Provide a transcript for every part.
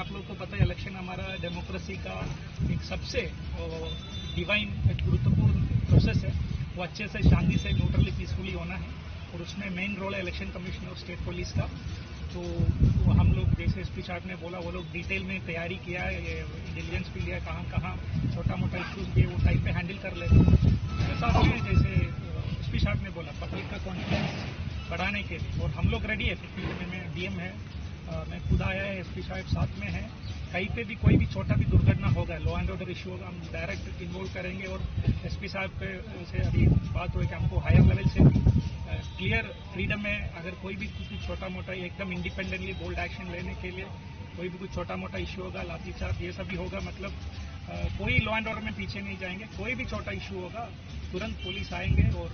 आप लोगों को पता है, इलेक्शन हमारा डेमोक्रेसी का एक सबसे डिवाइन गुरुत्वपूर्ण प्रोसेस है। वो अच्छे से शांति से न्यूट्रली पीसफुली होना है और उसमें मेन रोल है इलेक्शन कमीशन और स्टेट पुलिस का। तो वो हम लोग जैसे एसपी साहब ने बोला, वो लोग डिटेल में तैयारी किया है, इंटेलिजेंस भी लिया, कहाँ कहाँ छोटा मोटा इश्यूज भी वो टाइम पे हैंडल कर लेते हैं। ऐसा है जैसे एसपी साहब ने बोला, पब्लिक का कॉन्फिडेंस बढ़ाने के लिए, और हम लोग रेडी है। फील्ड में डीएम है, मैं खुद आया है, एसपी साहब साथ में है। कहीं पे भी कोई भी छोटा भी दुर्घटना होगा, लॉ एंड ऑर्डर इशू होगा, हम डायरेक्ट इन्वॉल्व करेंगे। और एसपी साहब से अभी बात हुई कि हमको हायर लेवल से क्लियर फ्रीडम है, अगर कोई भी कुछ छोटा मोटा एकदम इंडिपेंडेंटली बोल्ड एक्शन लेने के लिए कोई भी कुछ छोटा मोटा इशू होगा, लाठीचार्ज ये सब भी होगा, मतलब कोई लॉ एंड ऑर्डर में पीछे नहीं जाएंगे। कोई भी छोटा इशू होगा तुरंत पुलिस आएंगे, और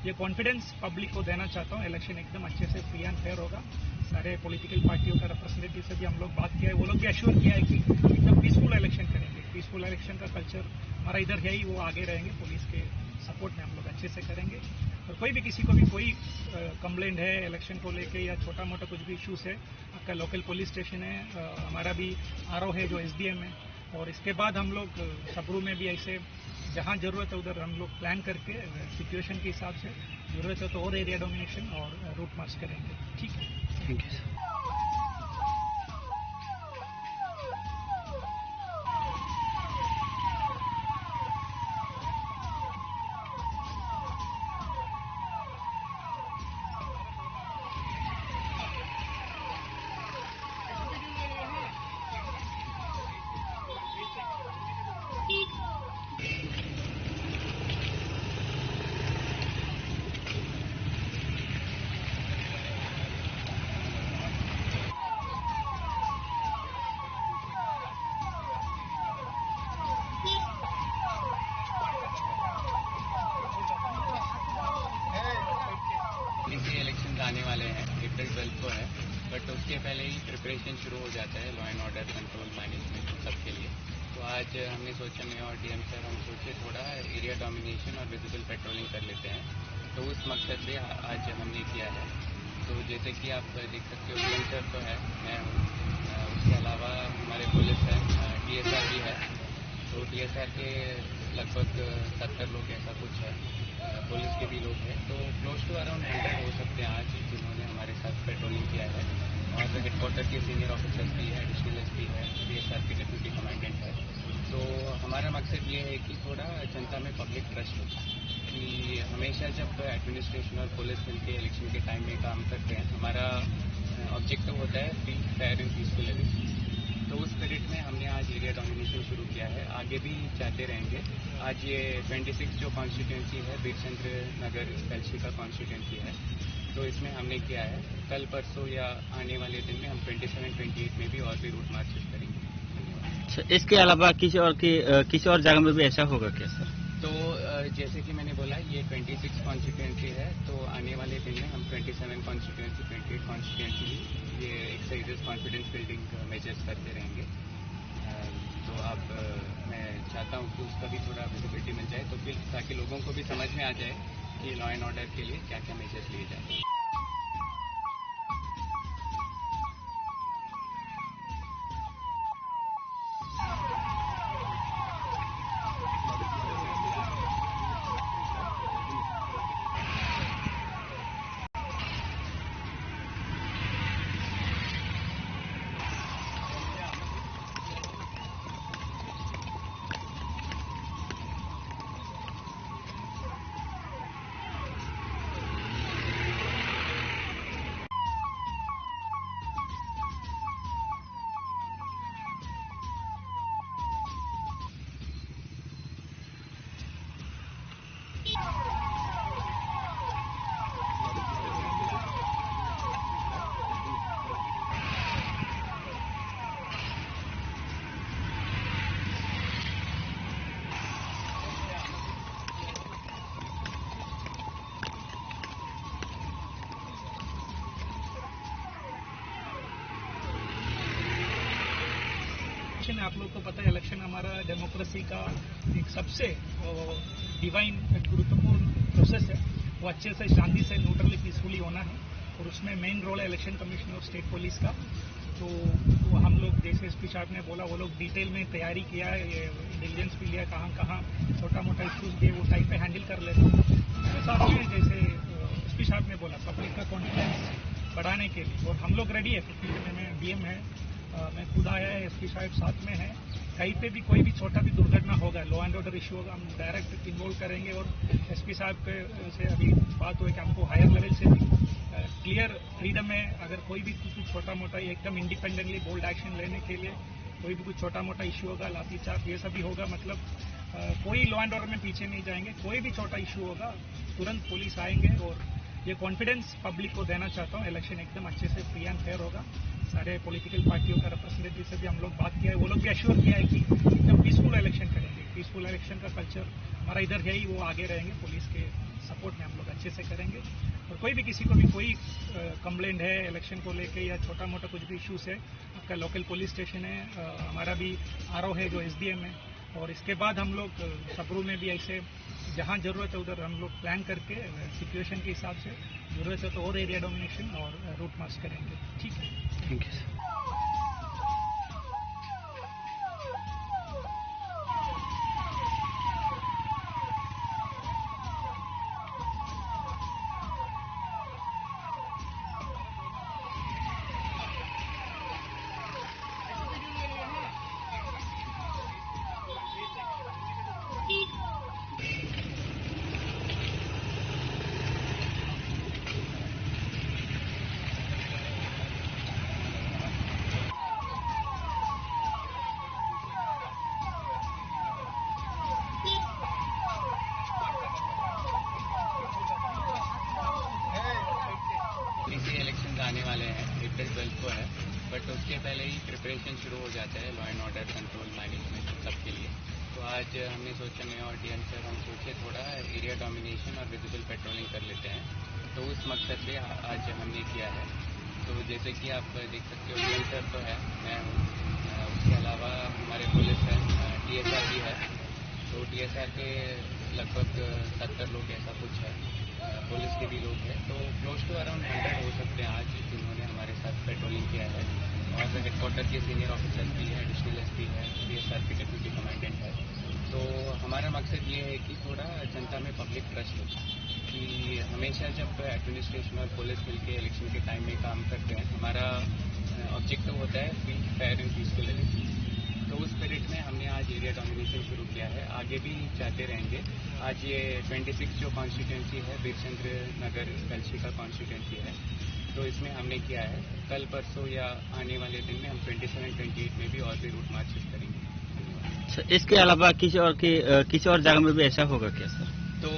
ये कॉन्फिडेंस पब्लिक को देना चाहता हूँ। इलेक्शन एकदम अच्छे से फ्री एंड फेयर होगा। सारे पॉलिटिकल पार्टियों का रिप्रेजेंटेटिव से भी हम लोग बात किया है, वो लोग भी एश्योर किया है कि एकदम पीसफुल इलेक्शन करेंगे। पीसफुल इलेक्शन का कल्चर हमारा इधर है ही, वो आगे रहेंगे। पुलिस के सपोर्ट में हम लोग अच्छे से करेंगे। और कोई भी किसी को भी कोई कंप्लेंट है इलेक्शन को लेके या छोटा मोटा कुछ भी इश्यूज है, आपका लोकल पुलिस स्टेशन है, हमारा भी आरओ है जो एसडीएम है, और इसके बाद हम लोग सबरू में भी ऐसे जहां जरूरत है उधर हम लोग प्लान करके सिचुएशन के हिसाब से जरूरत है तो और एरिया डोमिनेशन और रूट मार्च करेंगे। ठीक है, थैंक यू सर। इलेक्शन आने वाले हैं, अप्रैल 12 को है, बट उसके पहले ही प्रिपरेशन शुरू हो जाता है law and order control management सबके लिए। तो आज हमने सोचा, मैं और डीएम सर हम सोचे थोड़ा एरिया डोमिनेशन और विजिबल पेट्रोलिंग कर लेते हैं, तो उस मकसद से आज हमने किया है। तो जैसे कि आप देख सकते हो, डीएम सर तो है, मैं हूँ, उसके अलावा हमारे पुलिस है, टीएसआर भी है। तो टीएसआर के लगभग 70 लोग ऐसा कुछ है, पुलिस के भी लोग हैं। तो क्लोज टू अराउंड 100 हो सकते हैं आज जिन्होंने हमारे साथ पेट्रोलिंग किया है। और हेडक्वार्टर के सीनियर ऑफिसर्स भी है, एडिशनल एसपी है, टीएसआर के डिप्यूटी कमांडेंट है। तो हमारा मकसद ये है कि थोड़ा जनता में पब्लिक ट्रस्ट हो, कि हमेशा जब एडमिनिस्ट्रेशन और पुलिस मिलकर इलेक्शन के टाइम में काम करते हैं, हमारा ऑब्जेक्टिव होता है free, fair and peaceful election. तो उस स्पिरिट में हमने आज एरिया डोमिनेशन शुरू किया है, आगे भी जाते रहेंगे। आज ये 26 जो कॉन्स्टिट्यूंसी है, बीरचंद्र नगर कल्शी का कॉन्स्टिट्यूंसी है, तो इसमें हमने किया है। कल परसों या आने वाले दिन में हम 27-28 में भी और भी रूट मार्चेस करेंगे। इसके अलावा किसी और जगह में भी ऐसा होगा क्या सर? तो जैसे कि मैंने बोला, ये 26 कॉन्स्टिट्यूंसी है, तो आने वाले दिन में हम 27 कॉन्स्टिट्यूंसी, 28 कॉन्स्टिट्यूंसी ये एक्सरसाइजेस कॉन्फिडेंस बिल्डिंग मेजर्स करते रहेंगे। तो अब मैं चाहता हूँ कि उसका भी थोड़ा विजिबिलिटी मिल जाए, तो फिर ताकि लोगों को भी समझ में आ जाए कि लॉ एंड ऑर्डर के लिए क्या क्या मेजर्स लिए जाए। इलेक्शन आप लोग को पता है, इलेक्शन हमारा डेमोक्रेसी का एक सबसे डिवाइन गुरुत्वपूर्ण प्रोसेस है। वो अच्छे से शांति से न्यूट्रली पीसफुली होना है और उसमें मेन रोल है इलेक्शन कमीशन और स्टेट पुलिस का। तो वो हम लोग जैसे एसपी साहब ने बोला, वो लोग डिटेल में तैयारी किया है, इंटेलिजेंस भी लिया, कहाँ छोटा मोटा इश्यूज दिए वो टाइम पे हैंडल कर लेते हैं। उसके साथ में जैसे एसपी साहब ने बोला, पब्लिक का कॉन्फिडेंस बढ़ाने के लिए, और हम लोग रेडी है। 15 में डीएम है, मैं खुद आया है, एसपी साहब साथ में है। कहीं पे भी कोई भी छोटा भी दुर्घटना होगा, लॉ एंड ऑर्डर इश्यू होगा, हम डायरेक्ट इन्वॉल्व करेंगे। और एसपी साहब के से अभी बात हुई कि हमको हायर लेवल से भी क्लियर फ्रीडम है। अगर कोई भी कुछ छोटा मोटा एकदम इंडिपेंडेंटली बोल्ड एक्शन लेने के लिए कोई भी कुछ छोटा मोटा इश्यू होगा, लाठीचार्ज ये सभी होगा, मतलब कोई लॉ एंड ऑर्डर में पीछे नहीं जाएंगे। कोई भी छोटा इश्यू होगा तुरंत पुलिस आएंगे। और ये कॉन्फिडेंस पब्लिक को देना चाहता हूँ, इलेक्शन एकदम अच्छे से फ्री एंड फेयर होगा। सारे पॉलिटिकल पार्टियों का रिप्रेजेंटेटिव से भी हम लोग बात किया है, वो लोग भी अश्योर किया है कि एकदम पीसफुल इलेक्शन करेंगे। पीसफुल इलेक्शन का कल्चर हमारा इधर है ही, वो आगे रहेंगे। पुलिस के सपोर्ट में हम लोग अच्छे से करेंगे। और कोई भी किसी को भी कोई कंप्लेंट है इलेक्शन को लेके या छोटा मोटा कुछ भी इश्यूज है, आपका लोकल पुलिस स्टेशन है, हमारा भी आरओ है जो एसडीएम है। और इसके बाद हम लोग सबरू में भी ऐसे जहां जरूरत है उधर हम लोग प्लान करके सिचुएशन के हिसाब से जरूरत है तो और एरिया डोमिनेशन और रूट मार्च करेंगे। ठीक है, थैंक यू सर। इलेक्शन आने वाले हैं, अप्रैल 12 को है, बट उसके पहले ही प्रिपरेशन शुरू हो जाता है law and order control management सबके लिए। तो आज हमने सोचा, मैं और डीएम सर हम सोचे थोड़ा एरिया डोमिनेशन और विजिबल पेट्रोलिंग कर लेते हैं। तो उस मकसद से आज हमने किया है। तो जैसे कि आप देख सकते हो, डीएम सर तो है, मैं हूँ, उसके अलावा हमारे पुलिस है, टीएसआर भी है। तो टीएसआर के लगभग 70 लोग ऐसा कुछ है, पुलिस के भी लोग हैं। तो क्लोज टू अराउंड 100 हो सकते हैं आज जिन्होंने हमारे साथ पेट्रोलिंग किया है। और हेडक्वार्टर के सीनियर ऑफिसर भी है, एडिशनल एसपी है, टीएसआर के डिप्यूटी कमांडेंट है। तो हमारा मकसद ये है कि थोड़ा जनता में पब्लिक ट्रस्ट हो कि हमेशा जब एडमिनिस्ट्रेशन और पुलिस मिलकर इलेक्शन के टाइम में काम करते हैं, हमारा ऑब्जेक्टिव होता है free, fair and peaceful election. तो उस स्पिरिट में हमने आज एरिया डोमिनेशन शुरू किया है, आगे भी जाते रहेंगे। आज ये 26 जो कॉन्स्टिट्यूंसी है, बीरचंद्र नगर कल्ची का कॉन्स्टिट्यूंसी है, तो इसमें हमने किया है। कल परसों या आने वाले दिन में हम 27-28 में भी और भी रूट मार्चेस करेंगे। इसके अलावा किसी और जगह में भी ऐसा होगा क्या सर? तो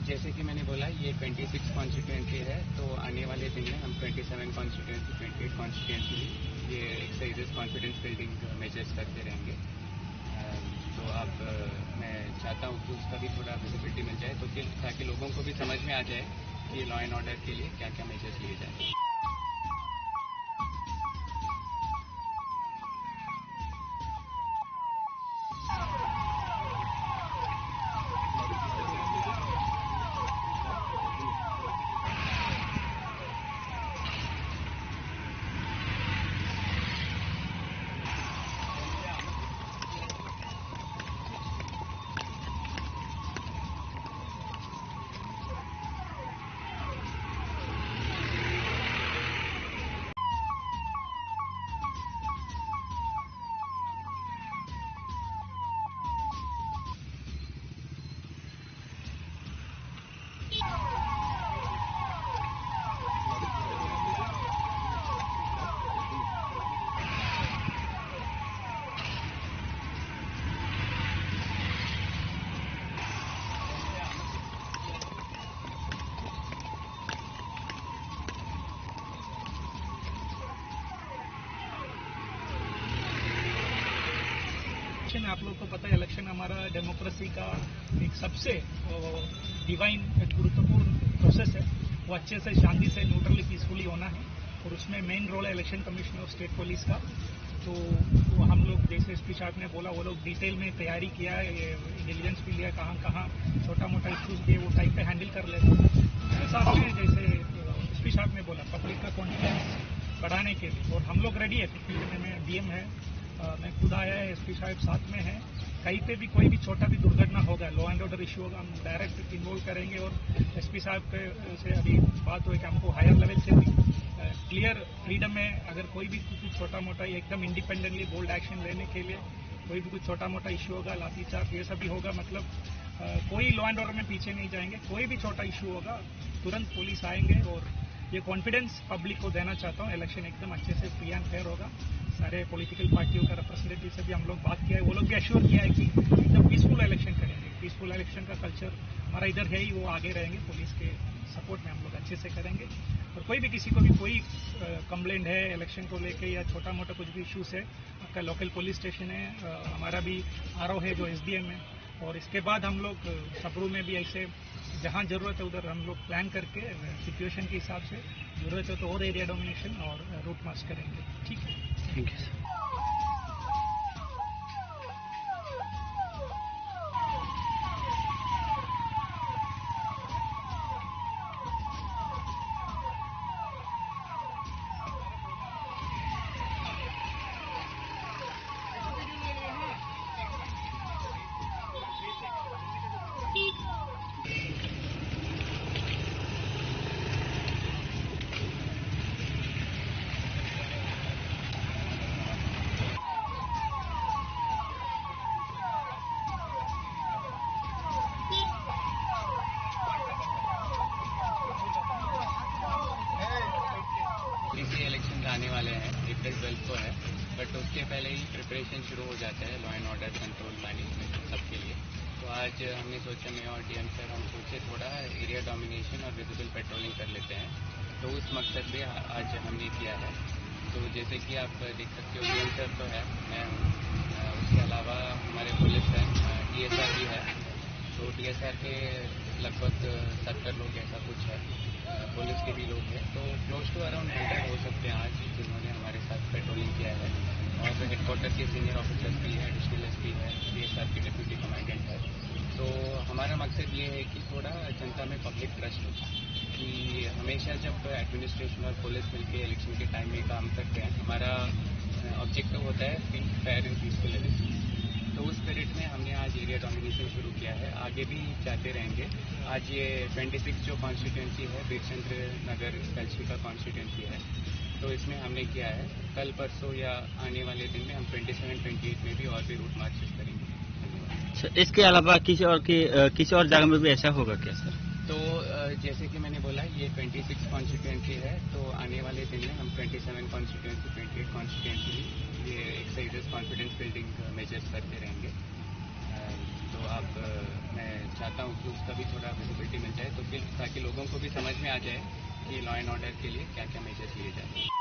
जैसे कि मैंने बोला, ये 26 कॉन्स्टिट्यूंसी है, तो आने वाले दिन में हम 27 कॉन्स्टिट्यूंसी, 28 कॉन्स्टिट्यूंसी ये एक्सरसाइजेस कॉन्फिडेंस बिल्डिंग मेजर्स करते रहेंगे। तो आप मैं चाहता हूँ कि उसका भी थोड़ा विजिबिलिटी मिल जाए, तो ताकि लोगों को भी समझ में आ जाए कि लॉ एंड ऑर्डर के लिए क्या क्या मेजर्स लिए जाए। इलेक्शन आप लोग को पता है, इलेक्शन हमारा डेमोक्रेसी का एक सबसे डिवाइन गुरुत्वपूर्ण प्रोसेस है। वो अच्छे से शांति से न्यूट्रली पीसफुली होना है और उसमें मेन रोल है इलेक्शन कमीशन और स्टेट पुलिस का। तो हम लोग जैसे एसपी साहब ने बोला, वो लोग डिटेल में तैयारी किया है, इंटेलिजेंस भी लिया, कहाँ कहाँ छोटा मोटा इश्यूज दिए वो टाइम पे हैंडल कर लेते हैं। उस हिसाब से जैसे एसपी साहब ने बोला, पब्लिक का कॉन्फिडेंस बढ़ाने के लिए, और हम लोग रेडी है। फील्ड में डीएम है, मैं खुद आया है, एसपी साहब साथ में है। कहीं पे भी कोई भी छोटा भी दुर्घटना होगा, लॉ एंड ऑर्डर इश्यू होगा, हम डायरेक्ट इन्वॉल्व करेंगे। और एसपी साहब से अभी बात हुई कि हमको हायर लेवल से भी क्लियर फ्रीडम में, अगर कोई भी कुछ छोटा मोटा एकदम इंडिपेंडेंटली बोल्ड एक्शन लेने के लिए कोई भी कुछ छोटा मोटा इश्यू होगा, लाठीचार्ज ये सब भी होगा, मतलब कोई लॉ एंड ऑर्डर में पीछे नहीं जाएंगे। कोई भी छोटा इश्यू होगा तुरंत पुलिस आएंगे, और ये कॉन्फिडेंस पब्लिक को देना चाहता हूँ। इलेक्शन एकदम अच्छे से फ्री एंड फेयर होगा। सारे पॉलिटिकल पार्टियों का रिप्रेजेंटेटिव से भी हम लोग बात किया है, वो लोग भी एश्योर किया है कि एकदम पीसफुल इलेक्शन करेंगे। पीसफुल इलेक्शन का कल्चर हमारा इधर है ही, वो आगे रहेंगे, पुलिस के सपोर्ट में हम लोग अच्छे से करेंगे। और कोई भी किसी को भी कोई कंप्लेंट है इलेक्शन को लेके या छोटा मोटा कुछ भी इश्यूज है, आपका लोकल पुलिस स्टेशन है, हमारा भी आरओ है जो एसडीएम है, और इसके बाद हम लोग सबरू में भी ऐसे जहां जरूरत है उधर हम लोग प्लान करके सिचुएशन के हिसाब से जरूरत है तो और एरिया डोमिनेशन और रूट मार्च करेंगे। ठीक है, थैंक यू सर। इलेक्शन आने वाले हैं, अप्रैल 12 को है, बट उसके पहले ही प्रिपरेशन शुरू हो जाता है law and order control management सबके लिए। तो आज हमने सोचा, मैं और डीएम सर हम सोचे थोड़ा एरिया डोमिनेशन और विजिबल पेट्रोलिंग कर लेते हैं, तो उस मकसद से आज हमने किया है। तो जैसे कि आप देख सकते हो, डीएम सर तो है, मैं हूँ, उसके अलावा हमारे पुलिस है, टीएसआर भी है। तो टीएसआर के लगभग 70 लोग ऐसा कुछ है, पुलिस के भी लोग हैं, तो क्लोज टू अराउंड 100 हो सकते हैं आज जिन्होंने हमारे साथ पेट्रोलिंग किया है। और तो हेडक्वार्टर के सीनियर ऑफिसर्स भी है, एडिशनल एसपी है, टीएसआर के डिप्यूटी कमांडेंट है। तो हमारा मकसद ये है कि थोड़ा जनता में पब्लिक ट्रस्ट हो, कि हमेशा जब एडमिनिस्ट्रेशन और पुलिस मिलकर इलेक्शन के टाइम में काम करते हैं, हमारा ऑब्जेक्टिव होता है free, fair and peaceful election. तो उस स्पिरिट में हमने आज एरिया डोमिनेशन शुरू किया है, आगे भी जाते रहेंगे। आज ये 26 जो कॉन्स्टिट्यूंसी है, बीरचंद्र नगर कल्ची का कॉन्स्टिट्यूंसी है, तो इसमें हमने किया है। कल परसों या आने वाले दिन में हम 27-28 में भी और भी रूट मार्चेस करेंगे। धन्यवाद। इसके अलावा किसी और जगह में भी ऐसा होगा क्या सर? तो जैसे कि मैंने बोला, ये 26 कॉन्स्टिट्यूंसी है, तो आने वाले दिन में हम 27 कॉन्स्टिट्यूंसी, 28 कॉन्स्टिट्यूंसी ये एक्सरसाइजेस, कॉन्फिडेंस बिल्डिंग मेजर्स करते रहेंगे। तो मैं चाहता हूँ कि उसका भी थोड़ा विजिबिलिटी मिल जाए, तो फिर ताकि लोगों को भी समझ में आ जाए कि लॉ एंड ऑर्डर के लिए क्या क्या मेजर्स लिए जाते हैं।